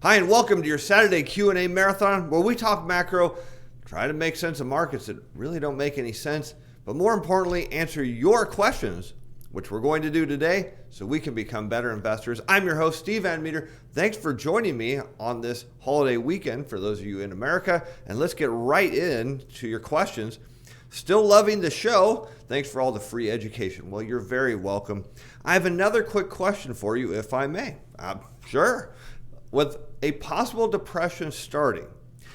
Hi, and welcome to your Saturday Q&A marathon, where we talk macro, try to make sense of markets that really don't make any sense, but more importantly, answer your questions, which we're going to do today so we can become better investors. I'm your host, Steven Van Metre. Thanks for joining me on this holiday weekend for those of you in America, and let's get right into your questions. Still loving the show. Thanks for all the free education. Well, you're very welcome. I have another quick question for you, if I may. Sure. With a possible depression starting,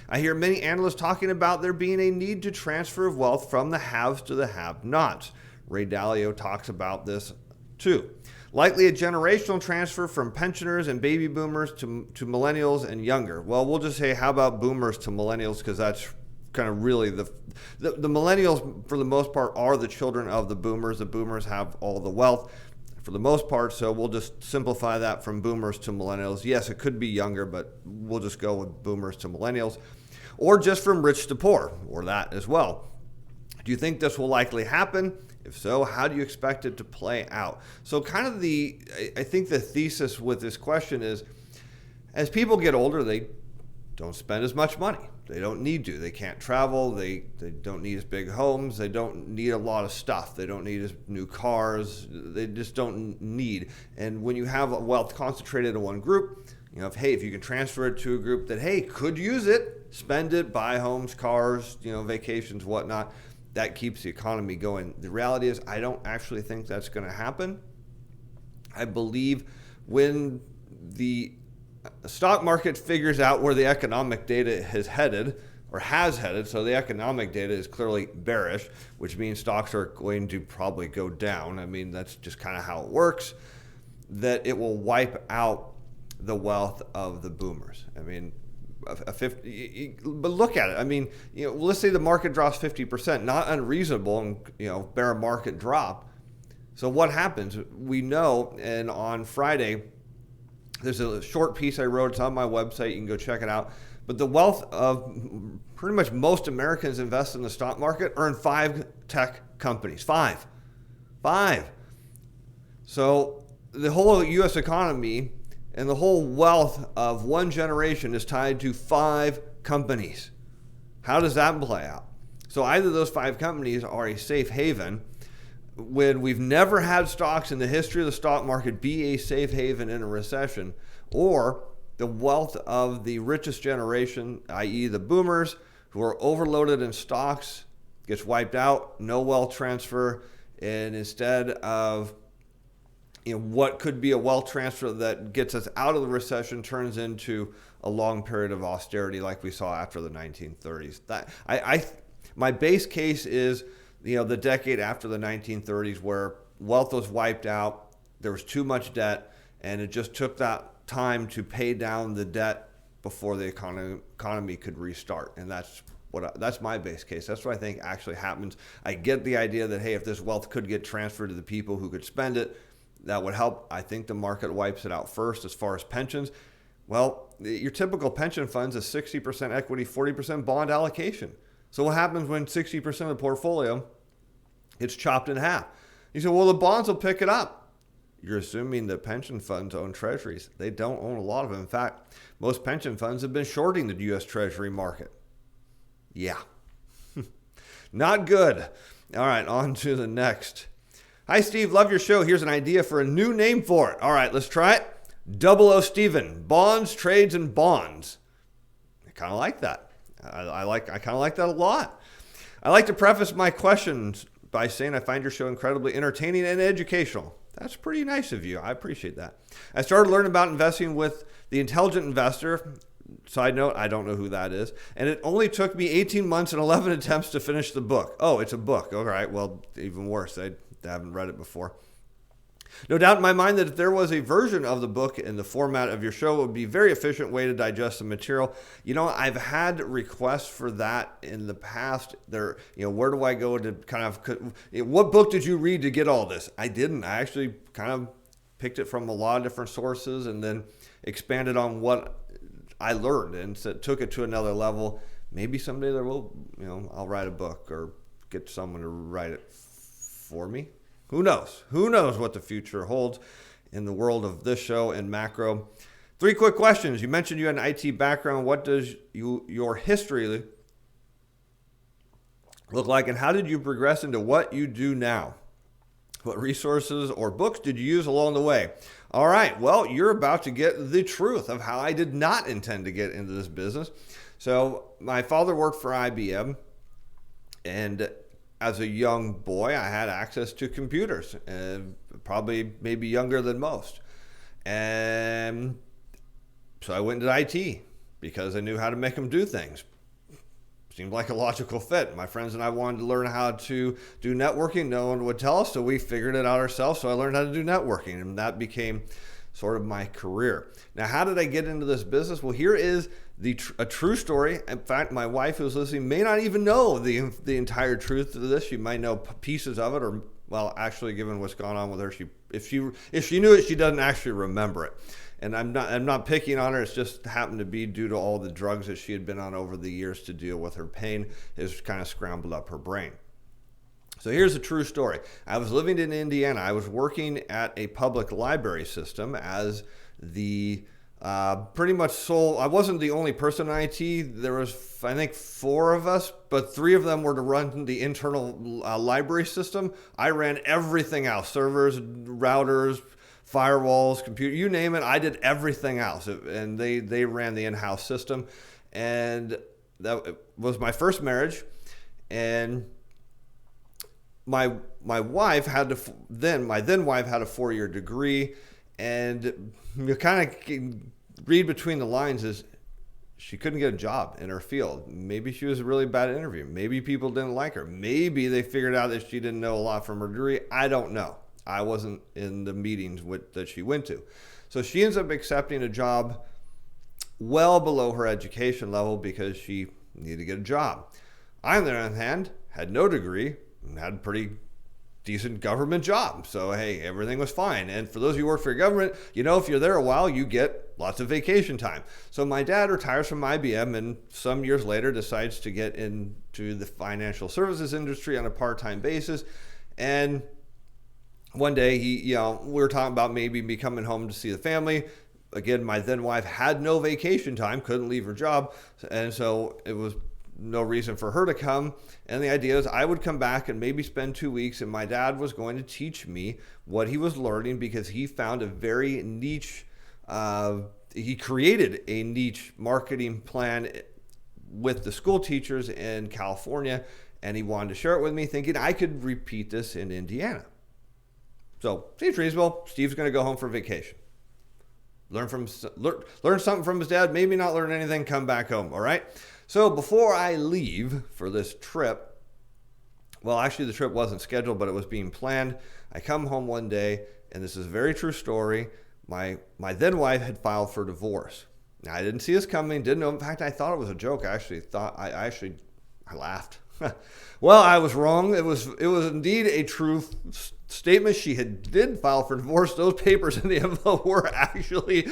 I hear many analysts talking about there being a need to transfer of wealth from the haves to the have-nots. Ray Dalio talks about this too. Likely a generational transfer from pensioners and baby boomers to millennials and younger. Well, we'll just say, how about boomers to millennials, because that's kind of really the millennials, for the most part, are the children of the boomers. The boomers have all the wealth for the most part, so we'll just simplify that from boomers to millennials. Yes, it could be younger, but we'll just go with boomers to millennials, or just from rich to poor, or that as well. Do you think this will likely happen? If so, how do you expect it to play out? So kind of I think the thesis with this question is, as people get older, they don't spend as much money. They don't need to. They can't travel. They don't need as big homes. They don't need a lot of stuff. They don't need as new cars. They just don't need. And when you have wealth concentrated in one group, if you can transfer it to a group that, could use it, spend it, buy homes, cars, vacations, whatnot, that keeps the economy going. The reality is, I don't actually think that's going to happen. I believe when the stock market figures out where the economic data has headed, so the economic data is clearly bearish, which means stocks are going to probably go down. I mean, that's just kind of how it works, that it will wipe out the wealth of the boomers. I mean, but look at it. I mean, let's say the market drops 50%, not unreasonable, and bear market drop. So what happens? We know, and on Friday, there's a short piece I wrote. It's on my website. You can go check it out. But the wealth of pretty much most Americans invest in the stock market are in 5 tech companies. Five. So the whole U.S. economy and the whole wealth of one generation is tied to 5 companies. How does that play out? So either those 5 companies are a safe haven, when we've never had stocks in the history of the stock market be a safe haven in a recession, or the wealth of the richest generation, i.e. the boomers, who are overloaded in stocks, gets wiped out, no wealth transfer, and instead of what could be a wealth transfer that gets us out of the recession turns into a long period of austerity like we saw after the 1930s. My base case is the decade after the 1930s, where wealth was wiped out, there was too much debt, and it just took that time to pay down the debt before the economy could restart. And that's my base case. That's what I think actually happens. I get the idea that, if this wealth could get transferred to the people who could spend it, that would help. I think the market wipes it out first. As far as pensions, well, your typical pension funds is 60% equity, 40% bond allocation. So what happens when 60% of the portfolio gets chopped in half? You say, well, the bonds will pick it up. You're assuming that pension funds own treasuries. They don't own a lot of them. In fact, most pension funds have been shorting the U.S. Treasury market. Yeah. Not good. All right, on to the next. Hi, Steve. Love your show. Here's an idea for a new name for it. All right, let's try it. 00 Steven. Bonds, trades, and bonds. I kind of like that. I kind of like that a lot. I like to preface my questions by saying I find your show incredibly entertaining and educational. That's pretty nice of you. I appreciate that. I started learning about investing with The Intelligent Investor. Side note, I don't know who that is. And it only took me 18 months and 11 attempts to finish the book. Oh, it's a book. All right. Well, even worse. I haven't read it before. No doubt in my mind that if there was a version of the book in the format of your show, it would be a very efficient way to digest the material. I've had requests for that in the past. Where do I go to what book did you read to get all this? I didn't. I actually kind of picked it from a lot of different sources and then expanded on what I learned and took it to another level. Maybe someday I'll write a book or get someone to write it for me. Who knows? Who knows what the future holds in the world of this show and macro. 3 quick questions. You mentioned you had an IT background. What does your history look like, and how did you progress into what you do now? What resources or books did you use along the way? All right, well, you're about to get the truth of how I did not intend to get into this business. So my father worked for IBM, and as a young boy, I had access to computers, probably maybe younger than most. And so I went into IT because I knew how to make them do things. Seemed like a logical fit. My friends and I wanted to learn how to do networking. No one would tell us, so we figured it out ourselves. So I learned how to do networking, and that became sort of my career. Now, how did I get into this business? Well, here is a true story. In fact, my wife who's listening may not even know the entire truth of this. She might know pieces of it, or, well, actually, given what's gone on with her, if she knew it, she doesn't actually remember it. And I'm not picking on her. It's just happened to be due to all the drugs that she had been on over the years to deal with her pain. It's kind of scrambled up her brain. So here's a true story. I was living in Indiana. I was working at a public library system as the pretty much sole. I wasn't the only person in IT. There was, I think, 4 of us, but 3 of them were to run the internal library system. I ran everything else: servers, routers, firewalls, computer, you name it. I did everything else, and they ran the in-house system. And that was my first marriage, and my wife had my then wife had a 4-year degree, and you kind of read between the lines is she couldn't get a job in her field. Maybe she was a really bad interview. Maybe people didn't like her. Maybe they figured out that she didn't know a lot from her degree. I don't know. I wasn't in the meetings that she went to. So she ends up accepting a job well below her education level because she needed to get a job. I, on the other hand, had no degree and had a pretty decent government job. So, hey, everything was fine. And for those of you who work for your government, if you're there a while, you get lots of vacation time. So my dad retires from IBM and some years later decides to get into the financial services industry on a part-time basis. And one day, we were talking about maybe me coming home to see the family. Again, my then wife had no vacation time, couldn't leave her job, and so it was no reason for her to come. And the idea is I would come back and maybe spend 2 weeks, and my dad was going to teach me what he was learning because he found a very niche, he created a niche marketing plan with the school teachers in California, and he wanted to share it with me, thinking I could repeat this in Indiana. So, seems reasonable. Steve's going to go home for vacation. Learn something from his dad, maybe not learn anything, come back home, all right? So, before I leave for this trip, well, actually the trip wasn't scheduled, but it was being planned. I come home one day, and this is a very true story. My then wife had filed for divorce. Now, I didn't see this coming, didn't know. In fact, I thought it was a joke. I laughed. Well, I was wrong. It was indeed a true statement. She did file for divorce. Those papers in the envelope were actually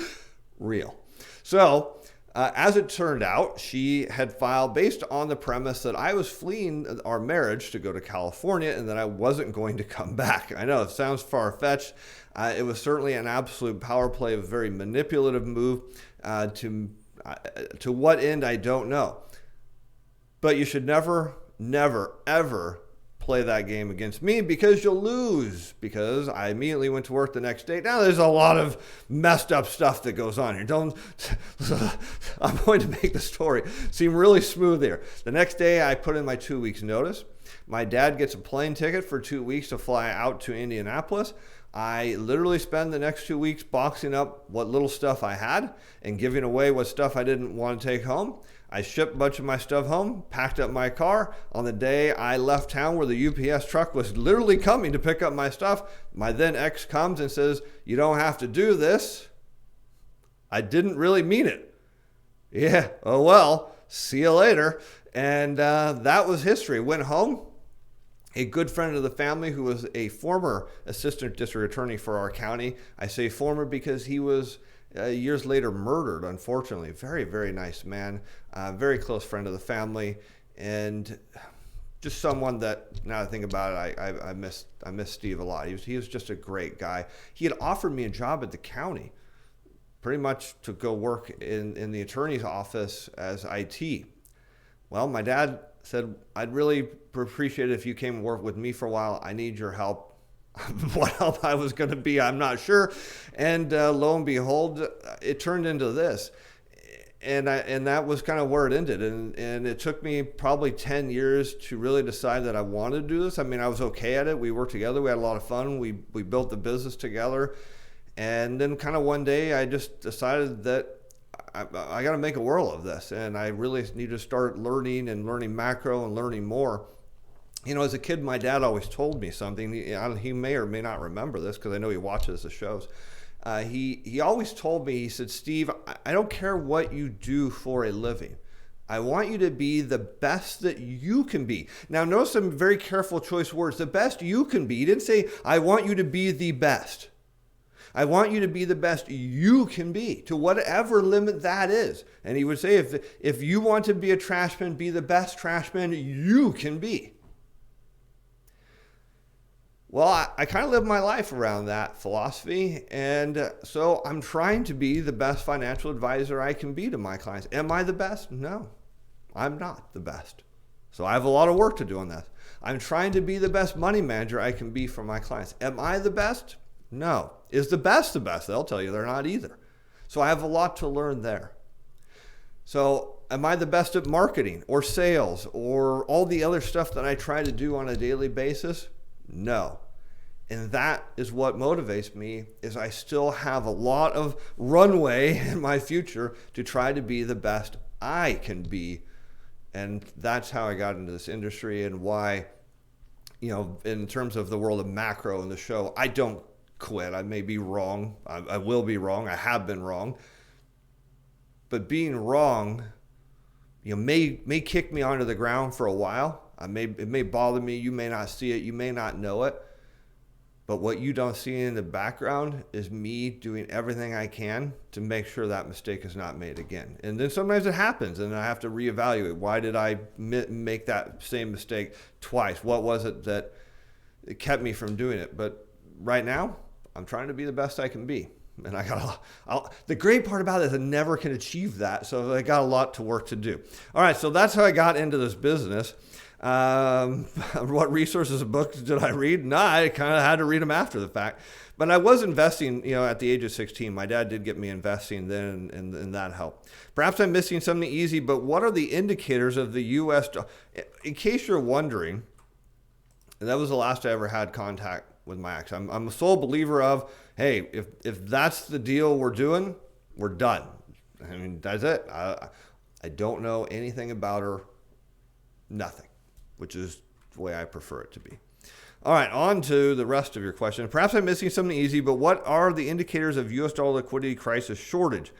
real. So, as it turned out, she had filed based on the premise that I was fleeing our marriage to go to California and that I wasn't going to come back. I know it sounds far-fetched. It was certainly an absolute power play, a very manipulative move. To what end, I don't know. But you should never, ever play that game against me because you'll lose. Because I immediately went to work the next day. Now, there's a lot of messed up stuff that goes on here. I'm going to make the story seem really smooth here. The next day, I put in my 2 weeks notice. My dad gets a plane ticket for 2 weeks to fly out to Indianapolis. I literally spend the next 2 weeks boxing up what little stuff I had and giving away what stuff I didn't want to take home. I shipped a bunch of my stuff home, packed up my car. On the day I left town where the UPS truck was literally coming to pick up my stuff, my then ex comes and says, "You don't have to do this." I didn't really mean it. Yeah, oh well, see you later. And that was history. Went home. A good friend of the family who was a former assistant district attorney for our county. I say former because he was years later murdered, unfortunately. Very, very nice man, very close friend of the family, and just someone that, now that I think about it, I miss Steve a lot. He was just a great guy. He had offered me a job at the county pretty much to go work in the attorney's office as IT. Well, my dad said, I'd really appreciate it if you came and worked with me for a while. I need your help. What help I was going to be, I'm not sure. And lo and behold, it turned into this. And that was kind of where it ended. And it took me probably 10 years to really decide that I wanted to do this. I mean, I was okay at it. We worked together. We had a lot of fun. We built the business together. And then kind of one day I just decided that I got to make a world of this. And I really need to start learning macro and learning more. You know, as a kid, my dad always told me something. He may or may not remember this because I know he watches the shows. He always told me, he said, Steve, I don't care what you do for a living. I want you to be the best that you can be. Now, notice some very careful choice words. The best you can be. He didn't say, I want you to be the best. I want you to be the best you can be, to whatever limit that is. And he would say, if you want to be a trashman, be the best trashman you can be. Well, I kind of live my life around that philosophy, and so I'm trying to be the best financial advisor I can be to my clients. Am I the best? No, I'm not the best. So I have a lot of work to do on that. I'm trying to be the best money manager I can be for my clients. Am I the best? No. Is the best the best? They'll tell you they're not either. So I have a lot to learn there. So am I the best at marketing or sales or all the other stuff that I try to do on a daily basis? No. And that is what motivates me, is I still have a lot of runway in my future to try to be the best I can be. And that's how I got into this industry, and why, you know, in terms of the world of macro and the show, I don't quit. I may be wrong. I will be wrong. I have been wrong. But being wrong, you know, may kick me onto the ground for a while. It may bother me. You may not see it. You may not know it. But what you don't see in the background is me doing everything I can to make sure that mistake is not made again. And then sometimes it happens, and I have to reevaluate. Why did I make that same mistake twice? What was it that kept me from doing it? But right now, I'm trying to be the best I can be. And the great part about it is I never can achieve that. So I got a lot to work to do. All right, so that's how I got into this business. What resources and books did I read? No, I kind of had to read them after the fact. But I was investing, you know, at the age of 16. My dad did get me investing then, and that helped. Perhaps I'm missing something easy, but what are the indicators of the U.S. In case you're wondering, and that was the last I ever had contact with my ex. I'm a sole believer of, hey, if that's the deal we're doing, we're done. I mean, that's it. I don't know anything about her, nothing, which is the way I prefer it to be. All right, on to the rest of your question. Perhaps I'm missing something easy, but what are the indicators of U.S. dollar liquidity crisis shortage?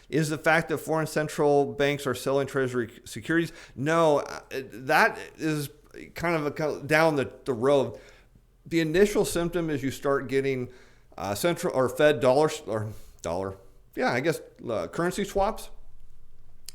Is the fact that foreign central banks are selling treasury securities? No, that is kind of down the road. The initial symptom is you start getting central or Fed currency swaps.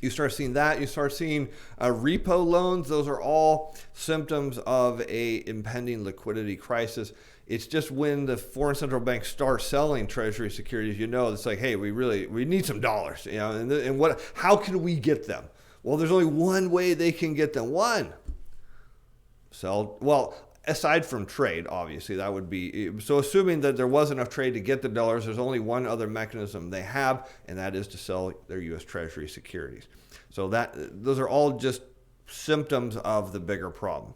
You start seeing that. You start seeing repo loans. Those are all symptoms of a impending liquidity crisis. It's just when the foreign central banks start selling treasury securities, you know, it's like, hey, we need some dollars, you know, and how can we get them? Well, there's only one way they can get them. One. Sell. Well, aside from trade, obviously, that would be, so assuming that there was enough trade to get the dollars, there's only one other mechanism they have, and that is to sell their U.S. Treasury securities. So those are all just symptoms of the bigger problem.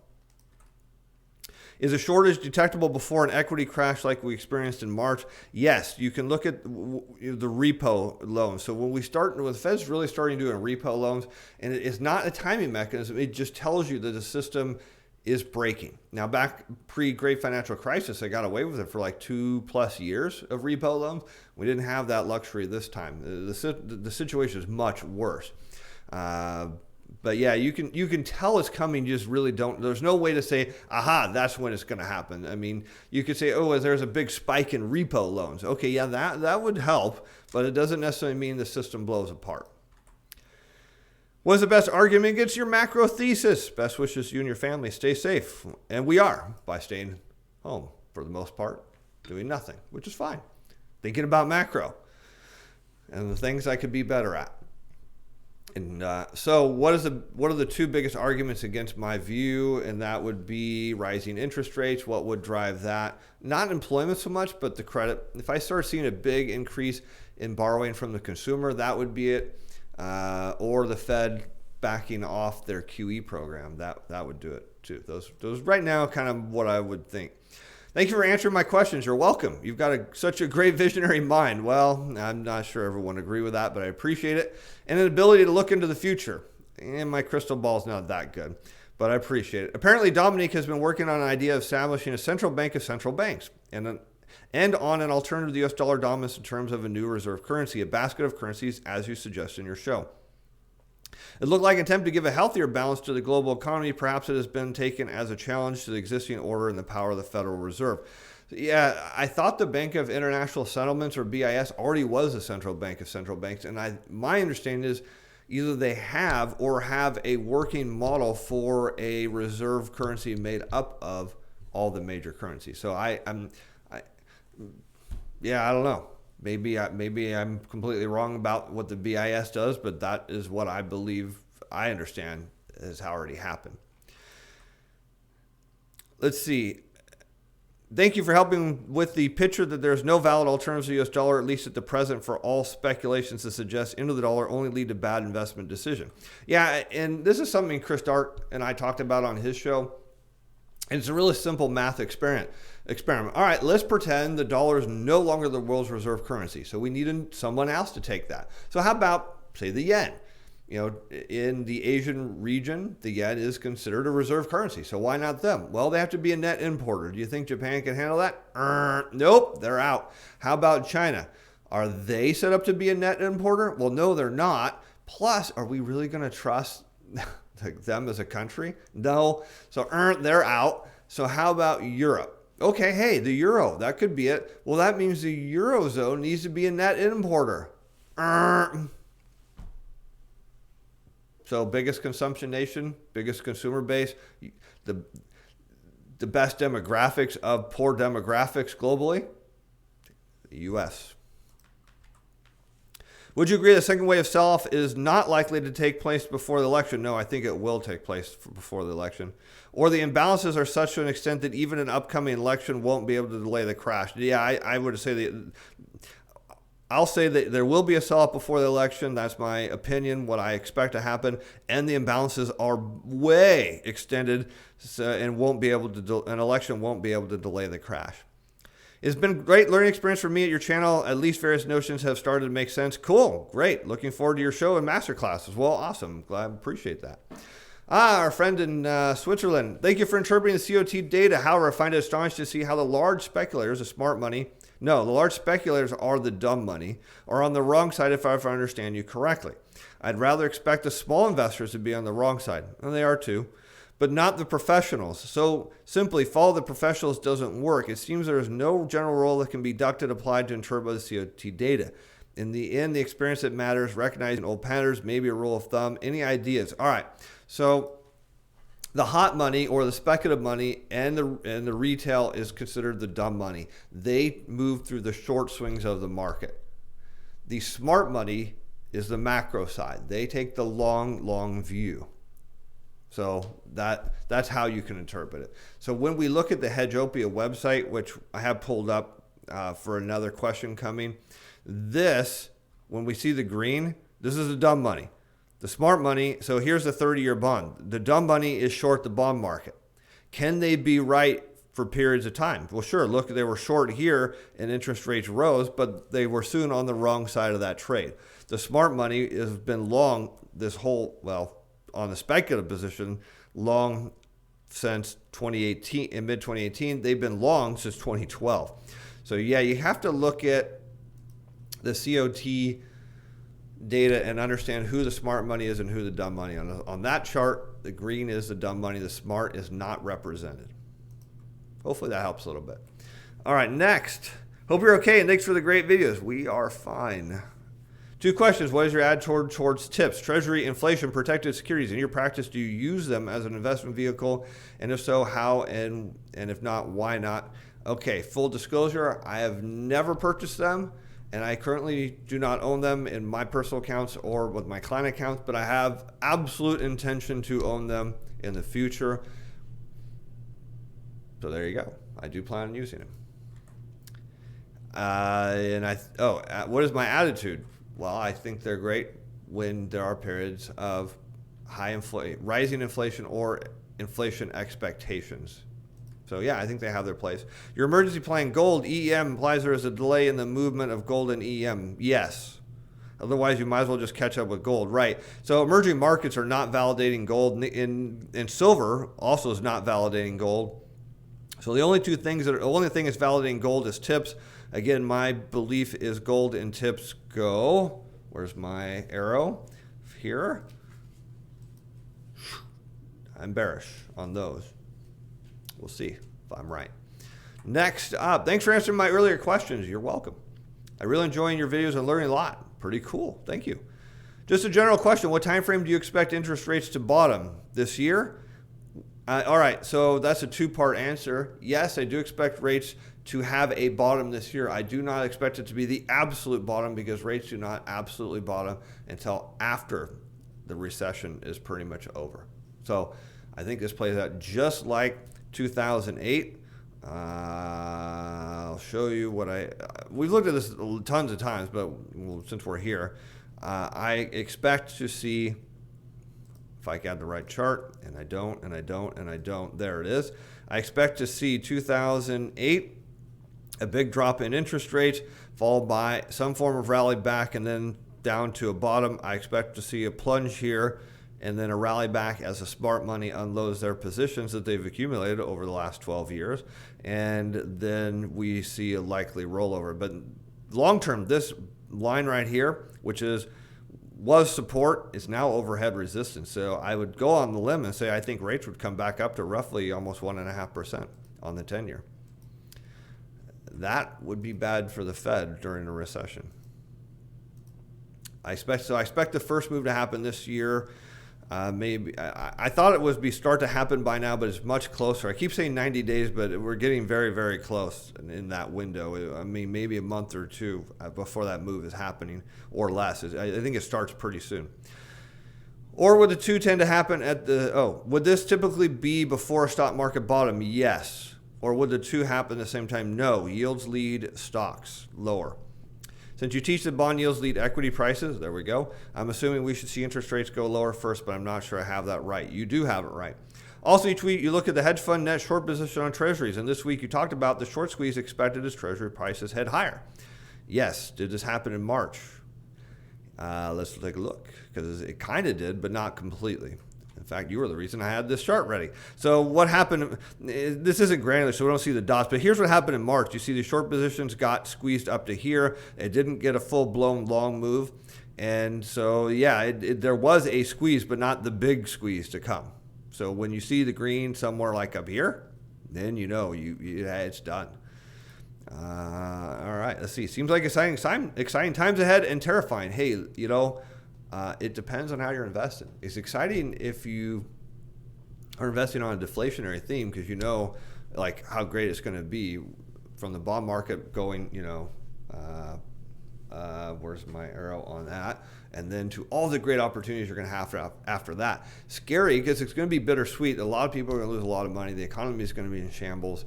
Is a shortage detectable before an equity crash like we experienced in March? Yes, you can look at the repo loans. So when the Fed's really starting doing repo loans, and it's not a timing mechanism, it just tells you that the system is breaking. Now, back pre-Great Financial Crisis, I got away with it for like 2+ years of repo loans. We didn't have that luxury this time. The situation is much worse. But yeah, you can tell it's coming. You just really don't. There's no way to say, aha, that's when it's going to happen. I mean, you could say, oh, there's a big spike in repo loans. Okay, yeah, that would help, but it doesn't necessarily mean the system blows apart. What's the best argument against your macro thesis? Best wishes to you and your family. Stay safe. And we are, by staying home for the most part, doing nothing, which is fine. Thinking about macro. and the things I could be better at. And so what are the two biggest arguments against my view? And that would be rising interest rates. What would drive that? Not employment so much, but the credit. If I start seeing a big increase in borrowing from the consumer, that would be it. Or the Fed backing off their QE program. That would do it too. Those right now kind of what I would think. Thank you for answering my questions. You're welcome. You've got such a great visionary mind. Well, I'm not sure everyone agree with that, but I appreciate it. And an ability to look into the future. And my crystal ball's not that good, but I appreciate it. Apparently, Dominique has been working on an idea of establishing a central bank of central banks and on an alternative to the US dollar dominance in terms of a new reserve currency, a basket of currencies, as you suggest in your show. It looked like an attempt to give a healthier balance to the global economy. Perhaps it has been taken as a challenge to the existing order and the power of the Federal Reserve. Yeah, I thought the Bank of International Settlements, or BIS, already was a central bank of central banks. And my understanding is either they have or have a working model for a reserve currency made up of all the major currencies. So I don't know. Maybe I'm completely wrong about what the BIS does, but that is what I believe, I understand, has already happened. Let's see. Thank you for helping with the picture that there's no valid alternative to the US dollar, at least at the present, for all speculations to suggest into the dollar only lead to bad investment decision. Yeah, and this is something Chris Dart and I talked about on his show. It's a really simple math experiment. All right, let's pretend the dollar is no longer the world's reserve currency. So we need someone else to take that. So how about, say, the yen? In the Asian region, the yen is considered a reserve currency. So why not them? Well, they have to be a net importer. Do you think Japan can handle that? Nope, they're out. How about China? Are they set up to be a net importer? Well, no, they're not. Plus, are we really going to trust them as a country? No. So they're out. So how about Europe? Okay, hey, the euro, that could be it. Well, that means the Eurozone needs to be a net importer. So biggest consumption nation, biggest consumer base, the best demographics of poor demographics globally, the U.S. Would you agree the second wave of sell-off is not likely to take place before the election? No, I think it will take place before the election. Or the imbalances are such to an extent that even an upcoming election won't be able to delay the crash. Yeah, I would say that. I'll say that there will be a sell-off before the election. That's my opinion, what I expect to happen. And the imbalances are way extended, and an election won't be able to delay the crash. It's been a great learning experience for me at your channel. At least various notions have started to make sense. Cool. Great. Looking forward to your show and masterclasses. Well, awesome. Glad. Appreciate that. Our friend in Switzerland. Thank you for interpreting the COT data. However, I find it astonishing to see how the large speculators, the smart money, the large speculators are the dumb money, are on the wrong side if I understand you correctly. I'd rather expect the small investors to be on the wrong side, and they are too, but not the professionals. So simply follow the professionals doesn't work. It seems there is no general rule that can be deducted, applied to interpret the COT data. In the end, the experience that matters, recognizing old patterns, maybe a rule of thumb. Any ideas? All right. So the hot money or the speculative money and the retail is considered the dumb money. They move through the short swings of the market. The smart money is the macro side. They take the long view. So that's how you can interpret it. So when we look at the Hedgeopia website, which I have pulled up for another question coming, when we see the green, this is the dumb money. The smart money, so here's the 30-year bond. The dumb money is short the bond market. Can they be right for periods of time? Well, sure. Look, they were short here and interest rates rose, but they were soon on the wrong side of that trade. The smart money has been long on the speculative position, long since 2018, in mid-2018. They've been long since 2012. So yeah, you have to look at the COT data and understand who the smart money is and who the dumb money is. On that chart, the green is the dumb money. The smart is not represented. Hopefully that helps a little bit. All right, next. Hope you're okay, and thanks for the great videos. We are fine. 2 questions. What is your attitude towards TIPS, Treasury inflation protected securities? In your practice, do you use them as an investment vehicle? And if so, how? And if not, why not? Okay, full disclosure, I have never purchased them. and I currently do not own them in my personal accounts or with my client accounts, but I have absolute intention to own them in the future. So there you go. I do plan on using them. What is my attitude? Well, I think they're great when there are periods of rising inflation or inflation expectations. So yeah, I think they have their place. Your emergency plan gold, EM, implies there is a delay in the movement of gold and EM. Yes. Otherwise, you might as well just catch up with gold. Right. So emerging markets are not validating gold, and silver also is not validating gold. So the only thing that's validating gold is tips. Again, my belief is gold and tips go. Where's my arrow? Here. I'm bearish on those. We'll see if I'm right. Next up, thanks for answering my earlier questions. You're welcome. I really enjoying your videos and learning a lot. Pretty cool. Thank you. Just a general question. What time frame do you expect interest rates to bottom this year? All right, so that's a two-part answer. Yes, I do expect rates to have a bottom this year. I do not expect it to be the absolute bottom because rates do not absolutely bottom until after the recession is pretty much over. So I think this plays out just like 2008. I'll show you what we've looked at this tons of times, but since we're here, I expect to see, if I got the right chart, and I don't, there it is. I expect to see 2008, a big drop in interest rates, followed by some form of rally back and then down to a bottom. I expect to see a plunge here and then a rally back as the smart money unloads their positions that they've accumulated over the last 12 years. And then we see a likely rollover. But long term, this line right here, which was support, is now overhead resistance. So I would go on the limb and say I think rates would come back up to roughly almost 1.5% on the 10-year. That would be bad for the Fed during a recession. I expect the first move to happen this year. Maybe I thought it would start to happen by now, but it's much closer. I keep saying 90 days, but we're getting very, very close in that window. I mean, maybe a month or two before that move is happening, or less. I think it starts pretty soon. Or would the two tend to happen would this typically be before a stock market bottom? Yes. Or would the two happen at the same time? No. Yields lead stocks lower. Since you teach that bond yields lead equity prices, there we go. I'm assuming we should see interest rates go lower first, but I'm not sure I have that right. You do have it right. Also, each week you look at the hedge fund net short position on treasuries, and this week you talked about the short squeeze expected as treasury prices head higher. Yes, did this happen in March? Let's take a look, because it kind of did, but not completely. In fact, you were the reason I had this chart ready. So what happened, this isn't granular, so we don't see the dots, but here's what happened in March. You see the short positions got squeezed up to here. It didn't get a full-blown long move. And so, yeah, there was a squeeze, but not the big squeeze to come. So when you see the green somewhere like up here, then you know it's done. All right, let's see. Seems like exciting times ahead and terrifying. Hey, it depends on how you're investing. It's exciting if you are investing on a deflationary theme because you know like how great it's going to be from the bond market going, where's my arrow on that? And then to all the great opportunities you're going to have after that. Scary because it's going to be bittersweet. A lot of people are going to lose a lot of money. The economy is going to be in shambles.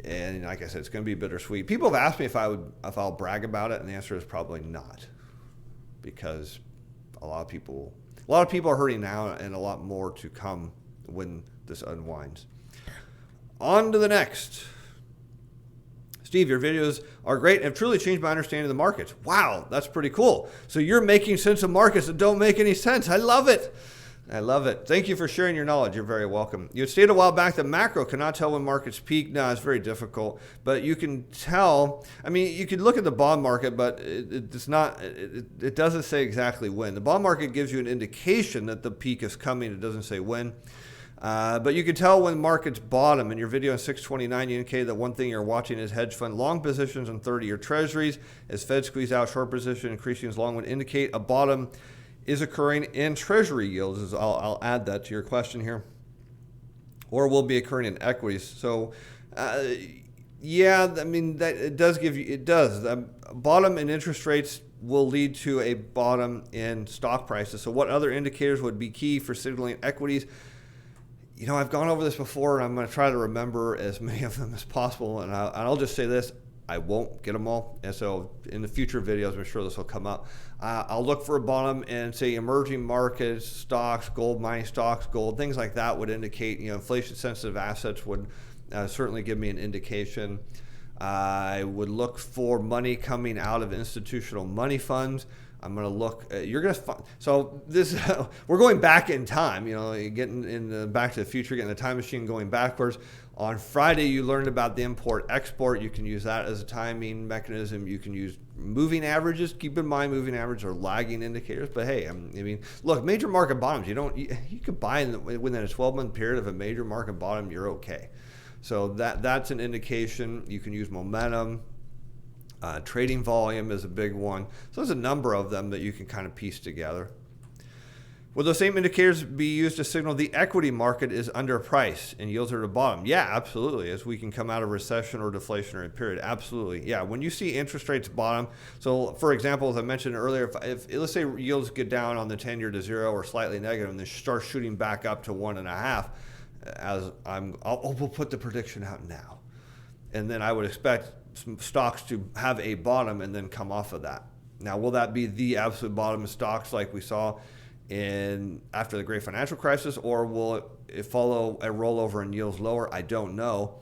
And like I said, it's going to be bittersweet. People have asked me if I'll brag about it, and the answer is probably not. Because a lot of people are hurting now, and a lot more to come when this unwinds. On to the next. Steve, your videos are great and have truly changed my understanding of the markets. Wow, that's pretty cool. So you're making sense of markets that don't make any sense. I love it. I love it. Thank you for sharing your knowledge. You're very welcome. You had stated a while back that macro cannot tell when markets peak. No, it's very difficult. But you can tell. I mean, you could look at the bond market, but it's not. It doesn't say exactly when. The bond market gives you an indication that the peak is coming. It doesn't say when. But you can tell when markets bottom. In your video on 629, you indicated that one thing you're watching is hedge fund long positions on 30-year treasuries. As Fed squeeze out short position, increasing as long would indicate a bottom is occurring in treasury yields. I'll add that to your question here. Or will be occurring in equities. So, yeah, I mean, that it does give you, it does. bottom in interest rates will lead to a bottom in stock prices. So what other indicators would be key for signaling equities? I've gone over this before, and I'm going to try to remember as many of them as possible. And I'll just say this: I won't get them all. And so in the future videos, I'm sure this will come up. I'll look for a bottom in, say, emerging markets, stocks, gold, mining stocks, gold, things like that would indicate, inflation-sensitive assets would certainly give me an indication. I would look for money coming out of institutional money funds. I'm going to look. So this we're going back in time. Getting in the Back to the Future, getting the time machine, going backwards. On Friday, you learned about the import-export. You can use that as a timing mechanism. You can use moving averages. Keep in mind, moving averages are lagging indicators. But hey, look, major market bottoms. You could buy within a 12-month period of a major market bottom. You're okay. So that's an indication. You can use momentum. Trading volume is a big one. So there's a number of them that you can kind of piece together. Will those same indicators be used to signal the equity market is underpriced and yields are at the bottom? Yeah, absolutely. As we can come out of recession or deflationary period, absolutely. Yeah, when you see interest rates bottom, so for example, as I mentioned earlier, if let's say yields get down on the 10-year to 0 or slightly negative, and then start shooting back up to 1.5, we'll put the prediction out now, and then I would expect some stocks to have a bottom and then come off of that. Now, will that be the absolute bottom of stocks like we saw after the great financial crisis, or will it follow a rollover and yields lower? I don't know,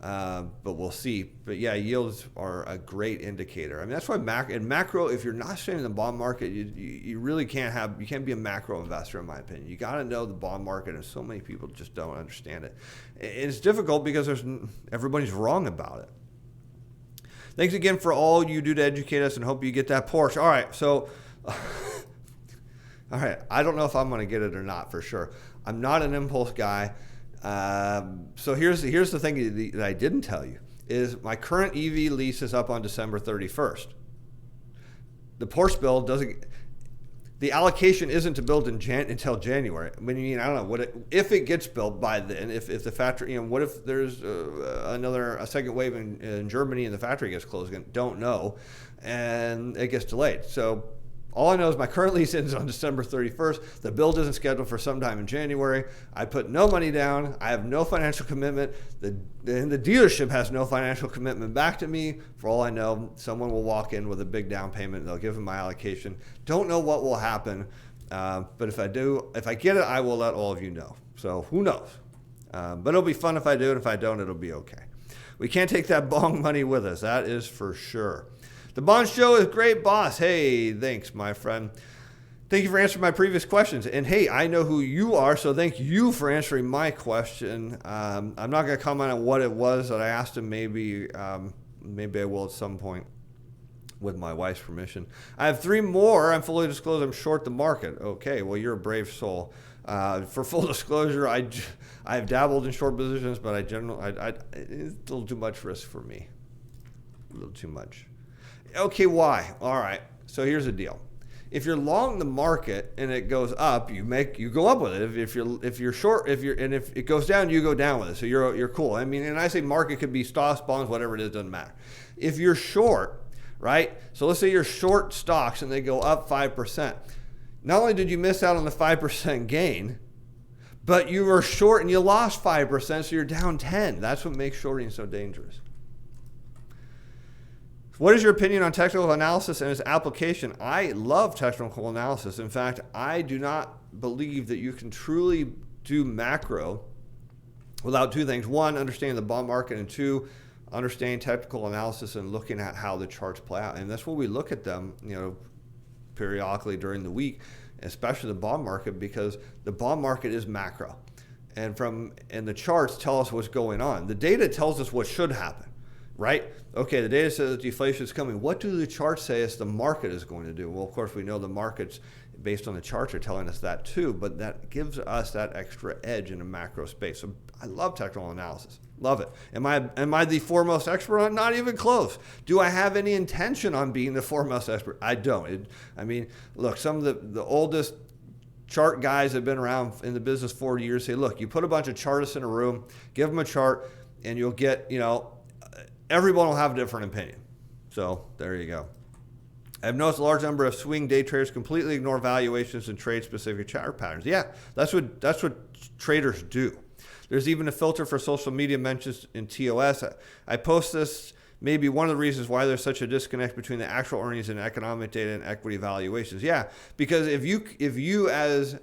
but we'll see. But yeah, yields are a great indicator. That's why in macro, if you're not staying in the bond market, you really can't be a macro investor, in my opinion. You got to know the bond market, and so many people just don't understand it. It's difficult because everybody's wrong about it. Thanks again for all you do to educate us, and hope you get that Porsche. All right, so, I don't know if I'm going to get it or not for sure. I'm not an impulse guy. So here's the thing that I didn't tell you is my current EV lease is up on December 31st. The Porsche bill the allocation isn't to build until January. I don't know if it gets built by then. If the factory, what if there's a second wave in Germany and the factory gets closed again? Don't know, and it gets delayed. So all I know is my current lease ends on December 31st. The build isn't scheduled for sometime in January. I put no money down. I have no financial commitment. The dealership has no financial commitment back to me. For all I know, someone will walk in with a big down payment. They'll give them my allocation. Don't know what will happen, but if I get it, I will let all of you know. So who knows? But it'll be fun if I do, and if I don't, it'll be okay. We can't take that bong money with us. That is for sure. The Bond Show is great, boss. Hey, thanks, my friend. Thank you for answering my previous questions. And hey, I know who you are, so thank you for answering my question. I'm not going to comment on what it was that I asked him. Maybe I will at some point with my wife's permission. I have 3 more. I'm fully disclosed. I'm short the market. Okay, well, you're a brave soul. For full disclosure, I've dabbled in short positions, but it's a little too much risk for me. A little too much. Okay, why? All right. So here's the deal. If you're long the market and it goes up, you go up with it. If you're short, if it goes down, you go down with it. So you're cool. And I say market could be stocks, bonds, whatever it is, doesn't matter. If you're short, right? So let's say you're short stocks and they go up 5%. Not only did you miss out on the 5% gain, but you were short and you lost 5%, so you're down 10. That's what makes shorting so dangerous. What is your opinion on technical analysis and its application? I love technical analysis. In fact, I do not believe that you can truly do macro without 2 things. 1, understanding the bond market, and 2, understanding technical analysis and looking at how the charts play out. And that's where we look at them, periodically during the week, especially the bond market, because the bond market is macro. And the charts tell us what's going on. The data tells us what should happen. Right? Okay, the data says that deflation is coming. What do the charts say as the market is going to do? Well, of course, we know the markets, based on the charts, are telling us that too, but that gives us that extra edge in a macro space. So I love technical analysis. Love it. Am I the foremost expert on it? Not even close. Do I have any intention on being the foremost expert? I don't. Look, some of the oldest chart guys that have been around in the business 40 years say, look, you put a bunch of chartists in a room, give them a chart, and you'll get, everyone will have a different opinion. So there you go. I've noticed a large number of swing day traders completely ignore valuations and trade specific chart patterns. Yeah, that's what traders do. There's even a filter for social media mentions in TOS. I post this. Maybe one of the reasons why there's such a disconnect between the actual earnings and economic data and equity valuations. Yeah, because if you as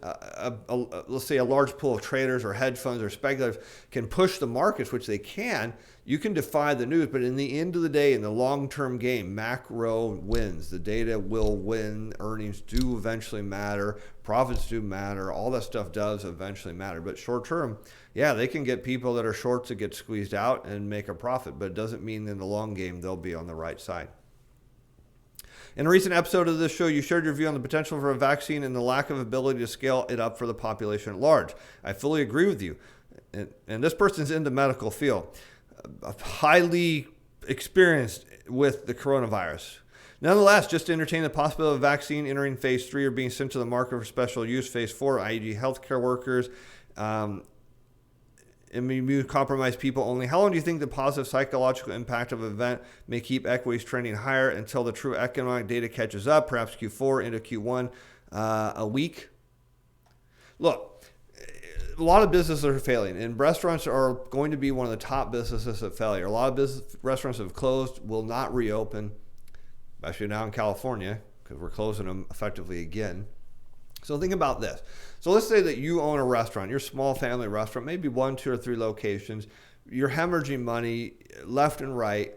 let's say a large pool of traders or hedge funds or speculators can push the markets, which they can, you can defy the news. But in the end of the day, in the long-term game, macro wins. The data will win. Earnings do eventually matter. Profits do matter. All that stuff does eventually matter. But short-term, yeah, they can get people that are short to get squeezed out and make a profit. But it doesn't mean in the long game they'll be on the right side. In a recent episode of this show, you shared your view on the potential for a vaccine and the lack of ability to scale it up for the population at large. I fully agree with you. And this person's in the medical field, highly experienced with the coronavirus. Nonetheless, just to entertain the possibility of a vaccine entering phase 3 or being sent to the market for special use, phase 4, i.e. healthcare workers, immune-compromised people only. How long do you think the positive psychological impact of an event may keep equities trending higher until the true economic data catches up, perhaps Q4 into Q1, a week? Look, a lot of businesses are failing, and restaurants are going to be one of the top businesses at failure. A lot of restaurants have closed, will not reopen, especially now in California, because we're closing them effectively again. So think about this. So let's say that you own a restaurant, your small family restaurant, maybe 1, 2, or 3 locations. You're hemorrhaging money left and right,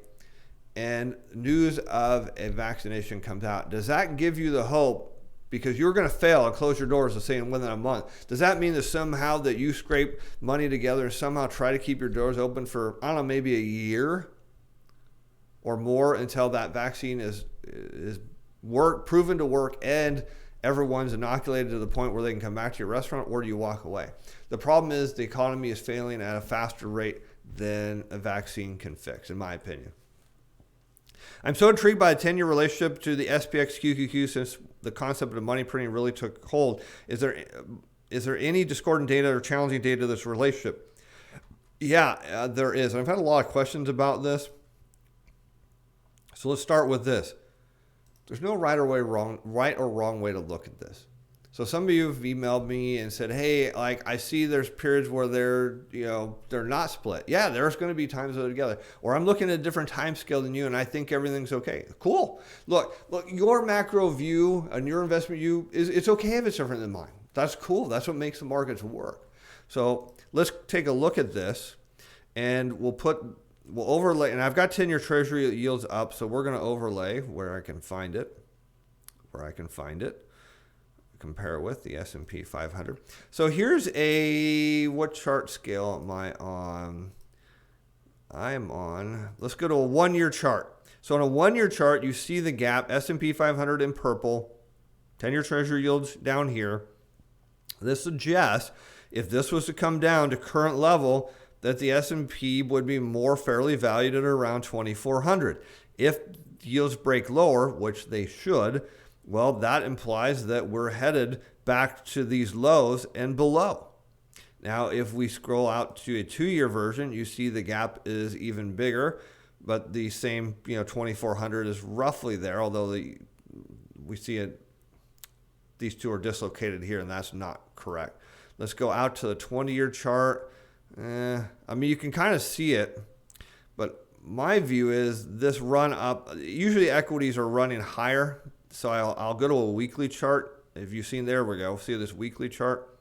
and news of a vaccination comes out. Does that give you the hope, because you're going to fail and close your doors to say within a month? Does that mean that somehow that you scrape money together and somehow try to keep your doors open for, I don't know, maybe a year or more until that vaccine is proven to work and everyone's inoculated to the point where they can come back to your restaurant, or do you walk away? The problem is the economy is failing at a faster rate than a vaccine can fix, in my opinion. I'm so intrigued by a 10-year relationship to the SPX QQQ since the concept of money printing really took hold. Is there any discordant data or challenging data to this relationship? Yeah, there is. I've had a lot of questions about this. So let's start with this. There's no right or wrong way to look at this. So some of you have emailed me and said, hey, like I see there's periods where they're not split. Yeah, there's going to be times that they're together. Or I'm looking at a different time scale than you and I think everything's okay. Cool. Look, your macro view and your investment view it's okay if it's different than mine. That's cool. That's what makes the markets work. So let's take a look at this, and we'll overlay, and I've got 10-year treasury yields up, so we're going to overlay where I can find it, compare it with the S&P 500. So here's what chart scale am I on? I'm on, let's go to a 1-year chart. So on a 1-year chart, you see the gap, S&P 500 in purple, 10-year treasury yields down here. This suggests if this was to come down to current level, that the S&P would be more fairly valued at around 2,400. If yields break lower, which they should, well, that implies that we're headed back to these lows and below. Now, if we scroll out to a 2-year version, you see the gap is even bigger, but the same, 2,400 is roughly there, although we see it, these two are dislocated here, and that's not correct. Let's go out to the 20-year chart. You can kind of see it, but my view is this run up, usually equities are running higher, so I'll go to a weekly chart. If you've seen, there we go, see this weekly chart.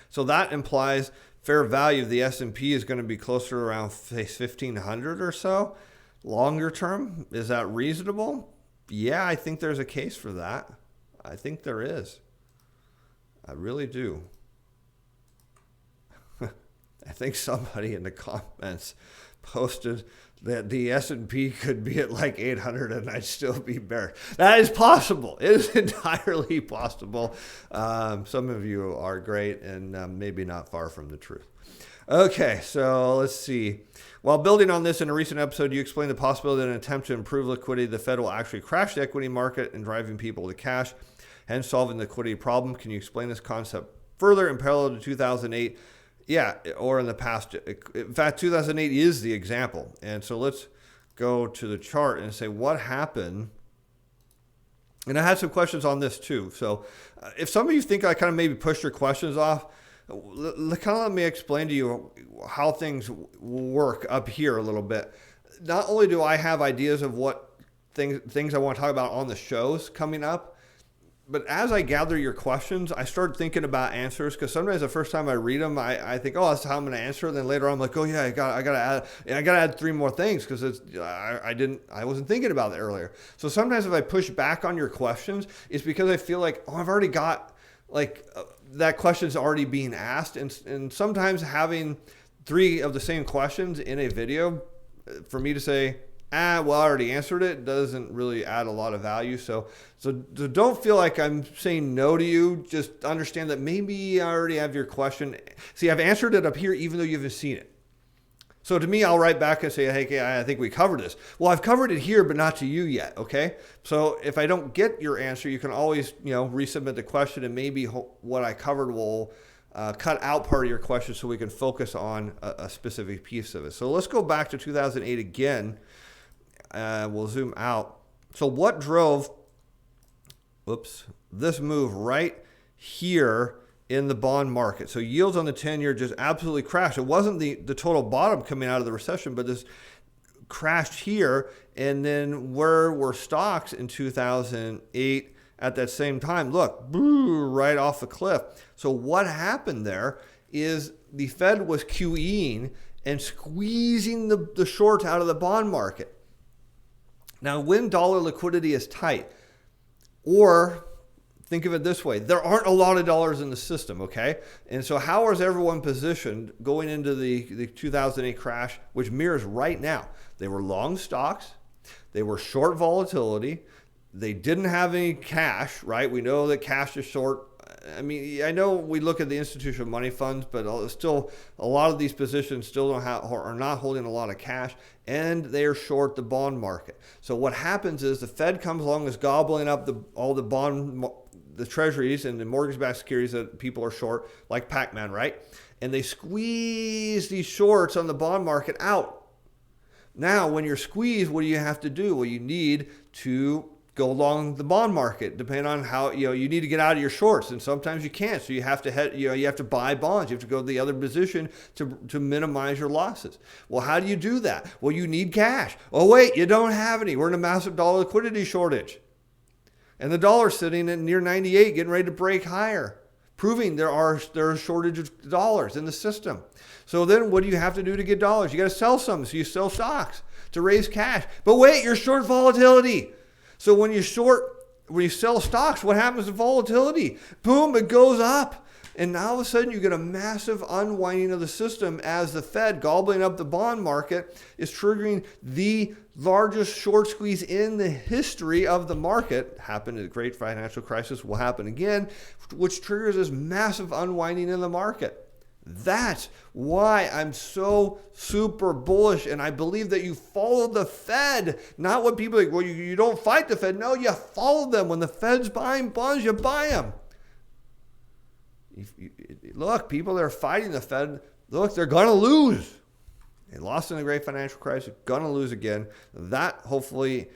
So that implies fair value of the S&P is going to be closer to around 1,500 or so. Longer term, is that reasonable? Yeah, I think there's a case for that. I think there is. I really do. I think somebody in the comments posted that the S&P could be at like 800 and I'd still be bearish. That is possible. It is entirely possible. Some of you are great and maybe not far from the truth. Okay, so let's see. While building on this in a recent episode, you explained the possibility that in an attempt to improve liquidity, the Fed will actually crash the equity market and driving people to cash, hence solving the liquidity problem. Can you explain this concept further in parallel to 2008? Yeah, or in the past. In fact, 2008 is the example. And so let's go to the chart and say what happened. And I had some questions on this too. So if some of you think I kind of maybe pushed your questions off, kind of let me explain to you how things work up here a little bit. Not only do I have ideas of what things I want to talk about on the shows coming up, but as I gather your questions, I start thinking about answers, because sometimes the first time I read them, I think, oh, that's how I'm going to answer. And then later on, I'm like, oh yeah, I got to add 3 more things, because I wasn't thinking about it earlier. So sometimes if I push back on your questions, it's because I feel like, oh, I've already got that question's already being asked. And sometimes having 3 of the same questions in a video, for me to say, well, I already answered it, doesn't really add a lot of value. So don't feel like I'm saying no to you. Just understand that maybe I already have your question. See, I've answered it up here, even though you haven't seen it. So to me, I'll write back and say, hey, I think we covered this. Well, I've covered it here, but not to you yet. Okay. So if I don't get your answer, you can always, resubmit the question, and maybe what I covered will cut out part of your question so we can focus on a specific piece of it. So let's go back to 2008 again. We'll zoom out. So what drove, this move right here in the bond market? So yields on the 10-year just absolutely crashed. It wasn't the total bottom coming out of the recession, but this crashed here. And then where were stocks in 2008 at that same time? Look, right off the cliff. So what happened there is the Fed was QEing and squeezing the short out of the bond market. Now, when dollar liquidity is tight, or think of it this way, there aren't a lot of dollars in the system, okay? And so how is everyone positioned going into the 2008 crash, which mirrors right now? They were long stocks. They were short volatility. They didn't have any cash, right? We know that cash is short. I mean, I know we look at the institutional money funds, but still a lot of these positions still are not holding a lot of cash, and they are short the bond market. So what happens is the Fed comes along, is gobbling up all the treasuries and the mortgage-backed securities that people are short, like Pac-Man, right? And they squeeze these shorts on the bond market out. Now, when you're squeezed, what do you have to do? Well, you need to go along the bond market, depending on how, you need to get out of your shorts, and sometimes you can't. So you have to you have to buy bonds. You have to go to the other position to minimize your losses. Well, how do you do that? Well, you need cash. Oh, wait, you don't have any. We're in a massive dollar liquidity shortage. And the dollar's sitting at near 98, getting ready to break higher, proving there are a shortage of dollars in the system. So then what do you have to do to get dollars? You got to sell some. So you sell stocks to raise cash. But wait, you're short volatility. So when you sell stocks, what happens to volatility? Boom, it goes up. And now all of a sudden you get a massive unwinding of the system as the Fed gobbling up the bond market is triggering the largest short squeeze in the history of the market. Happened in the great financial crisis, will happen again, which triggers this massive unwinding in the market. That's why I'm so super bullish, and I believe that you follow the Fed, not what people like, well, you don't fight the Fed. No, you follow them. When the Fed's buying bonds, you buy them. Look, people that are fighting the Fed, look, they're going to lose. They lost in the great financial crisis, going to lose again. That hopefully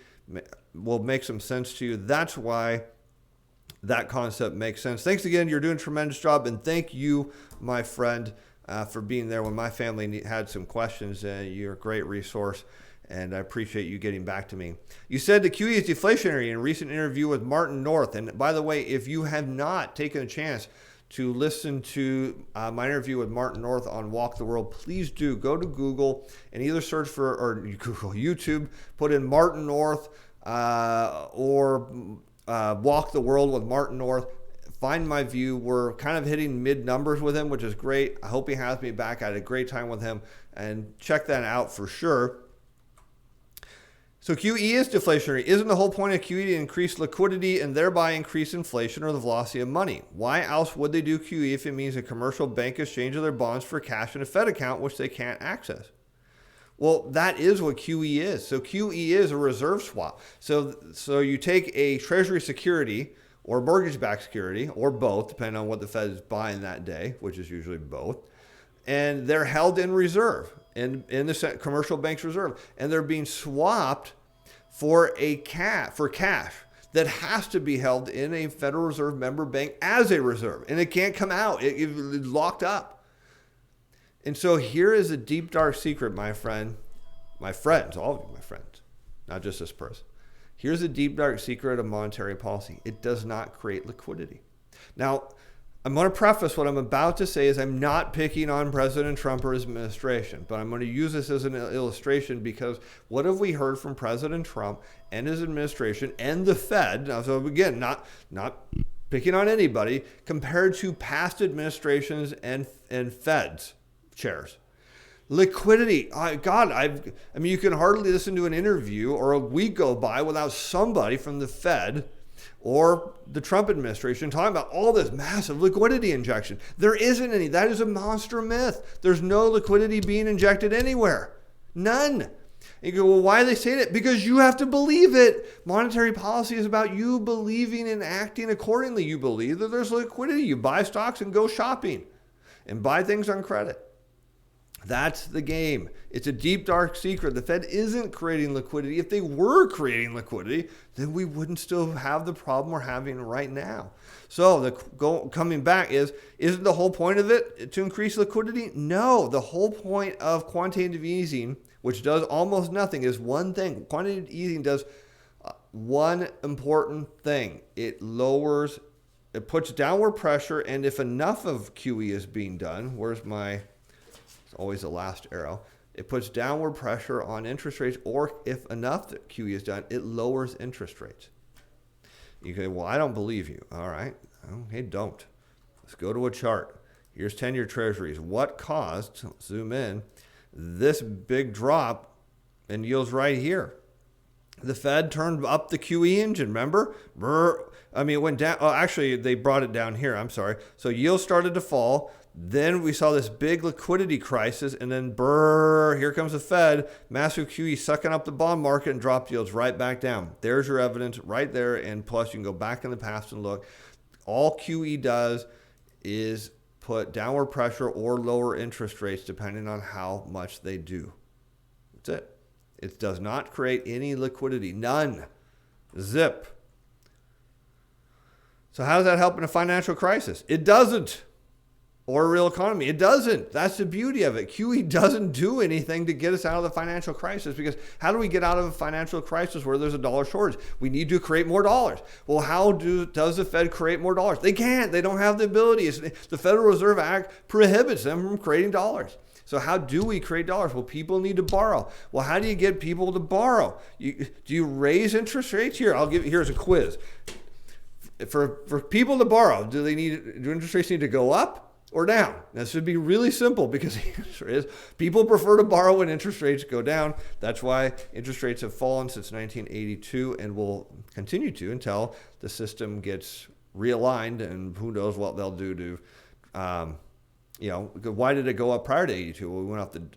will make some sense to you. That's why that concept makes sense. Thanks again. You're doing a tremendous job. And thank you, my friend, for being there when my family had some questions. You're a great resource, and I appreciate you getting back to me. You said the QE is deflationary in a recent interview with Martin North. And by the way, if you have not taken a chance to listen to my interview with Martin North on Walk the World, please do go to Google and either search for, or Google, YouTube, put in Martin North or Walk the World with Martin North. Find my view. We're kind of hitting mid numbers with him, which is great. I hope he has me back. I had a great time with him, and check that out for sure. So QE is deflationary. Isn't the whole point of QE to increase liquidity and thereby increase inflation or the velocity of money? Why else would they do QE if it means a commercial bank exchanges their bonds for cash in a Fed account, which they can't access? Well, that is what QE is. So QE is a reserve swap. So you take a treasury security or mortgage-backed security, or both, depending on what the Fed is buying that day, which is usually both, and they're held in reserve. in the commercial bank's reserve, and they're being swapped for cash that has to be held in a Federal Reserve member bank as a reserve, and it can't come out. It's locked up. And so here is a deep, dark secret, my friends, all of you, my friends, not just this person. Here's a deep, dark secret of monetary policy. It does not create liquidity. Now, I'm going to preface what I'm about to say is I'm not picking on President Trump or his administration, but I'm going to use this as an illustration because what have we heard from President Trump and his administration and the Fed? Now, so again, not picking on anybody compared to past administrations and Fed's chairs. Liquidity. I mean, you can hardly listen to an interview or a week go by without somebody from the Fed or the Trump administration talking about all this massive liquidity injection. There isn't any. That is a monster myth. There's no liquidity being injected anywhere. None. And you go, well, why are they saying it? Because you have to believe it. Monetary policy is about you believing and acting accordingly. You believe that there's liquidity. You buy stocks and go shopping and buy things on credit. That's the game. It's a deep, dark secret. The Fed isn't creating liquidity. If they were creating liquidity, then we wouldn't still have the problem we're having right now. So coming back isn't the whole point of it to increase liquidity? No. The whole point of quantitative easing, which does almost nothing, is one thing. Quantitative easing does one important thing. It puts downward pressure, and if enough of QE is being done, it's always the last arrow. It puts downward pressure on interest rates, or if enough that QE is done, it lowers interest rates. You say, well, I don't believe you. All right. Okay, don't. Let's go to a chart. Here's 10-year treasuries. What caused, zoom in, this big drop in yields right here? The Fed turned up the QE engine, remember? It went down. Oh, actually, they brought it down here. I'm sorry. So yields started to fall. Then we saw this big liquidity crisis, and then here comes the Fed, massive QE sucking up the bond market and dropped yields right back down. There's your evidence right there, and plus you can go back in the past and look. All QE does is put downward pressure or lower interest rates depending on how much they do. That's it. It does not create any liquidity. None. Zip. So how does that help in a financial crisis? It doesn't. Or a real economy. It doesn't. That's the beauty of it. QE doesn't do anything to get us out of the financial crisis, because how do we get out of a financial crisis where there's a dollar shortage? We need to create more dollars. Well, how does the Fed create more dollars? They can't. They don't have the ability. The Federal Reserve Act prohibits them from creating dollars. So how do we create dollars? Well, people need to borrow. Well, how do you get people to borrow? Do you raise interest rates? Here's a quiz. For people to borrow, do interest rates need to go up or down? That should be really simple, because the answer is people prefer to borrow when interest rates go down. That's why interest rates have fallen since 1982 and will continue to until the system gets realigned, and who knows what they'll do to, why did it go up prior to 82? Well, we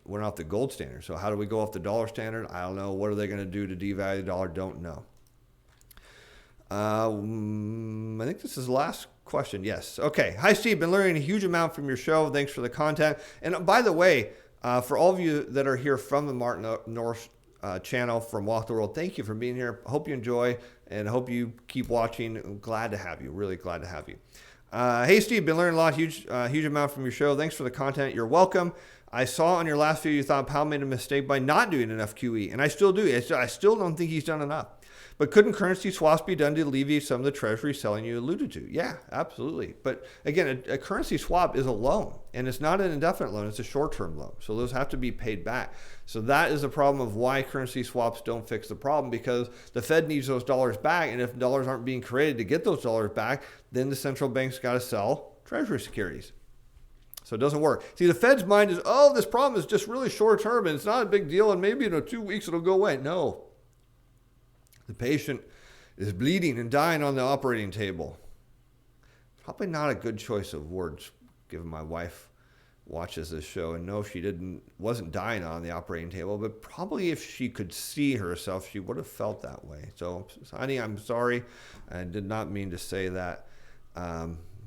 went off the gold standard. So how do we go off the dollar standard? I don't know. What are they going to do to devalue the dollar? Don't know. I think this is the last question. Yes. Okay. Hi, Steve. Been learning a huge amount from your show. Thanks for the content. And by the way, for all of you that are here from the Martin North channel from Walk the World, thank you for being here. Hope you enjoy, and hope you keep watching. I'm glad to have you. Really glad to have you. Hey, Steve. Been learning a lot. Huge amount from your show. Thanks for the content. You're welcome. I saw on your last video you thought Powell made a mistake by not doing enough QE, and I still do. I still don't think he's done enough. But couldn't currency swaps be done to alleviate some of the treasury selling you alluded to? Yeah, absolutely. But again, a currency swap is a loan, and it's not an indefinite loan. It's a short-term loan. So those have to be paid back. So that is the problem of why currency swaps don't fix the problem, because the Fed needs those dollars back. And if dollars aren't being created to get those dollars back, then the central bank's got to sell treasury securities. So it doesn't work. See, the Fed's mind is, this problem is just really short-term, and it's not a big deal, and maybe in 2 weeks it'll go away. No. The patient is bleeding and dying on the operating table. Probably not a good choice of words, given my wife watches this show, and no, she wasn't dying on the operating table, but probably if she could see herself, she would have felt that way. So, honey, I'm sorry. I did not mean to say that.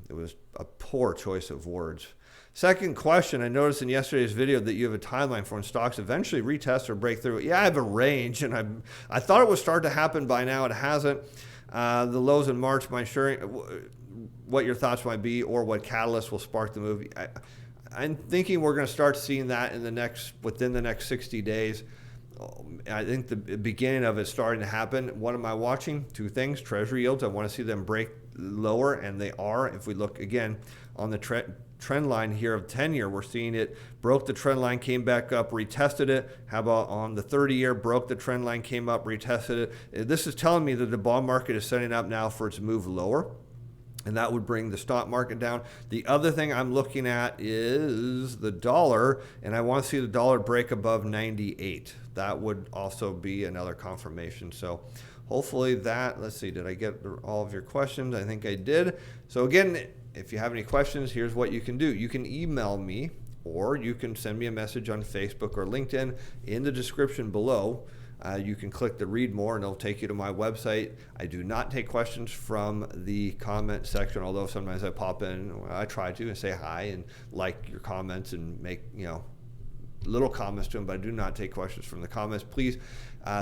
It was a poor choice of words. Second question, I noticed in yesterday's video that you have a timeline for when stocks eventually retest or break through. Yeah, I have a range, and I thought it would start to happen by now. It hasn't. The lows in March, my sharing, what your thoughts might be, or what catalyst will spark the move. I'm thinking we're going to start seeing that within the next 60 days. I think the beginning of it starting to happen. What am I watching? Two things. Treasury yields. I want to see them break lower, and they are. If we look again on the trend line here of 10-year, we're seeing it broke the trend line, came back up, retested it. How about on the 30-year, broke the trend line, came up, retested it. This is telling me that the bond market is setting up now for its move lower, and that would bring the stock market down. The other thing I'm looking at is the dollar, and I want to see the dollar break above 98. That would also be another confirmation. So hopefully that, let's see, did I get all of your questions? I think I did. So again, if you have any questions, here's what you can do. You can email me, or you can send me a message on Facebook or LinkedIn. In the description below, you can click the read more, and it'll take you to my website. I do not take questions from the comment section, although sometimes I pop in. I try to and say hi and like your comments and make little comments to them, but I do not take questions from the comments. Please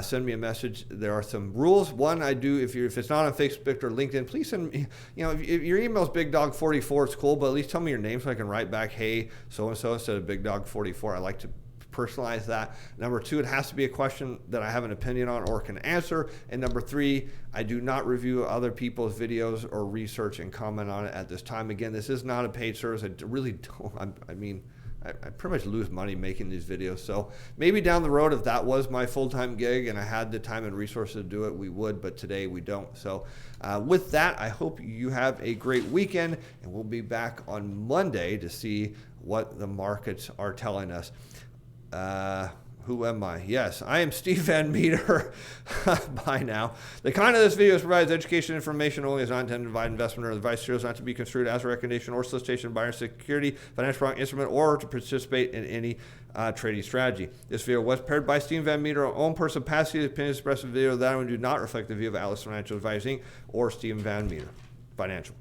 send me a message. There are some rules. One, I do, if it's not on Facebook or LinkedIn, please send me, if your email is BigDog44, it's cool, but at least tell me your name so I can write back, hey, so-and-so, instead of BigDog44. I like to personalize that. Number two, it has to be a question that I have an opinion on or can answer. And number three, I do not review other people's videos or research and comment on it at this time. Again, this is not a paid service. I really don't, I pretty much lose money making these videos. So maybe down the road, if that was my full-time gig and I had the time and resources to do it, we would, but today we don't. So with that, I hope you have a great weekend, and we'll be back on Monday to see what the markets are telling us. Who am I? Yes, I am Steve Van Metre. Bye now. The content of this video provides education information only, is not intended to provide investment or advice. It is not to be construed as a recommendation or solicitation of buyer security, financial product, instrument, or to participate in any trading strategy. This video was prepared by Steven Van Metre, our own personal capacity. The opinions expressed in the video that do not reflect the view of Atlas Financial Advising or Steven Van Metre Financial.